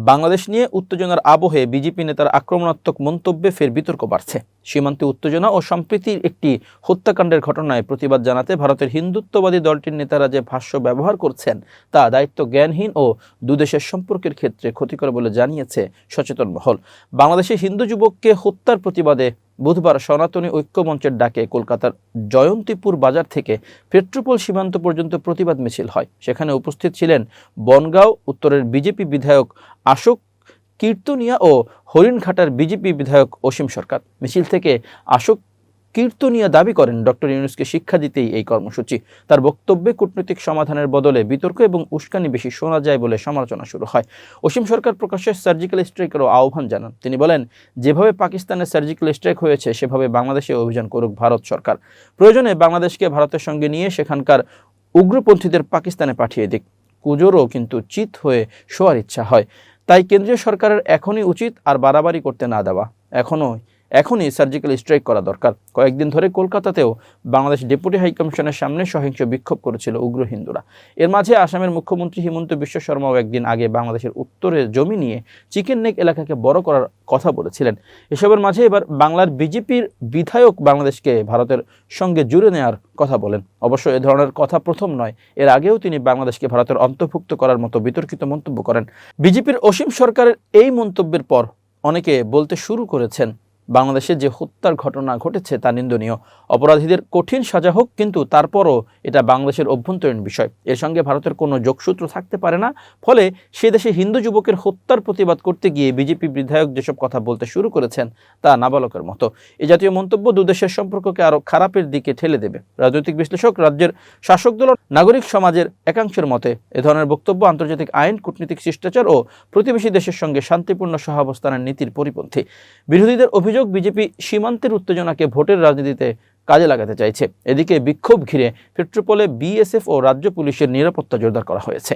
বাংলাদেশ নিয়ে উত্তেজনার আবহে বিজেপি নেতার আক্রমণাত্মক মন্তব্যে ফের বিতর্ক বাড়ছে। সীমান্তে উত্তেজনা ও সম্প্রীতির একটি হত্যাকাণ্ডের ঘটনায় প্রতিবাদ জানাতে ভারতের হিন্দুত্ববাদী দলটির নেতারা যে ভাষ্য ব্যবহার করছেন তা দায়িত্ব জ্ঞানহীন ও দুদেশের সম্পর্কের ক্ষেত্রে ক্ষতিকর বলে জানিয়েছে সচেতন মহল। বাংলাদেশে হিন্দু যুবককে হত্যার প্রতিবাদে বুধবার সনাতনী ঐক্য মঞ্চের ডাকে কলকাতার জয়ন্তীপুর বাজার থেকে পেট্রোপোল সীমান্ত পর্যন্ত প্রতিবাদ মিছিল হয়। সেখানে উপস্থিত ছিলেন বনগাঁও উত্তরের বিজেপি বিধায়ক অশোক কীর্তনিয়া ও হরিণঘাটার বিজেপি বিধায়ক অসীম সরকার। মিছিল থেকে অশোক কীর্তনিয়া দাবি করেন ডক্টর ইউনূসকে শিক্ষা দিতেই এই কর্মসূচি। তার বক্তব্যে কূটনৈতিক সমাধানের বদলে বিতর্ক এবং উস্কানি বেশি শোনা যায় বলে সমালোচনা শুরু হয়। অসীম সরকার প্রকাশ্যে সার্জিক্যাল স্ট্রাইকেরও আহ্বান জানান। তিনি বলেন, যেভাবে পাকিস্তানের সার্জিক্যাল স্ট্রাইক হয়েছে সেভাবে বাংলাদেশে অভিযান করুক ভারত সরকার। প্রয়োজনে বাংলাদেশকে ভারতের সঙ্গে নিয়ে সেখানকার উগ্রপন্থীদের পাকিস্তানে পাঠিয়ে দিক। কুজোরও কিন্তু চিত হয়ে শোয়ার ইচ্ছা হয়। তাই কেন্দ্রীয় সরকারের এখনই উচিত আর বাড়াবাড়ি করতে না দেওয়া। এখনই সার্জিক্যাল স্ট্রাইক করা দরকার। কয়েকদিন ধরে কলকাতাতেও বাংলাদেশ ডেপুটি হাইকমিশনের সামনে সহিংস বিক্ষোভ করেছিল উগ্র হিন্দুরা। এর মাঝে আসামের মুখ্যমন্ত্রী হিমন্ত বিশ্ব শর্মাও একদিন আগে বাংলাদেশের উত্তরের জমি নিয়ে চিকেন নেক এলাকাকে বড় করার কথা বলেছিলেন। এসবের মাঝে এবার বাংলার বিজেপির বিধায়ক বাংলাদেশকে ভারতের সঙ্গে জুড়ে নেওয়ার কথা বলেন। অবশ্য এ ধরনের কথা প্রথম নয়, এর আগেও তিনি বাংলাদেশকে ভারতের অন্তর্ভুক্ত করার মতো বিতর্কিত মন্তব্য করেন। বিজেপির অসীম সরকারের এই মন্তব্যের পর অনেকে বলতে শুরু করেছেন, বাংলাদেশে যে হত্যার ঘটনা ঘটেছে তা নিন্দনীয়। অপরাধীদের কঠিন সাজা হোক, কিন্তু তারপরও এটা বাংলাদেশের অভ্যন্তরীণ বিষয়। এর সঙ্গে ভারতের কোনো যোগসূত্র থাকতে পারে না। ফলে সে দেশে হিন্দু যুবকের হত্যার প্রতিবাদ করতে গিয়ে বিজেপি বিধায়ক যেসব কথা বলতে শুরু করেছেন তা নাবালকের মতো। এই জাতীয় মন্তব্য দুদেশের সম্পর্ককে আরও খারাপের দিকে ঠেলে দেবে। রাজনৈতিক বিশ্লেষক, রাজ্যের শাসক দল, নাগরিক সমাজের একাংশের মতে এ ধরনের বক্তব্য আন্তর্জাতিক আইন, কূটনীতিক শিষ্টাচার ও প্রতিবেশী দেশের সঙ্গে শান্তিপূর্ণ সহাবস্থানের নীতির পরিপন্থী। বিরোধীদের অভিযোগ, বিজেপি সীমান্তের উত্তেজনাকে ভোটের রাজনীতিতে কাজে লাগাতে চাইছে। এদিকে বিক্ষোভ ঘিরে পেট্রোপোলে বিএসএফ ও রাজ্য পুলিশের নিরাপত্তা জোরদার করা হয়েছে।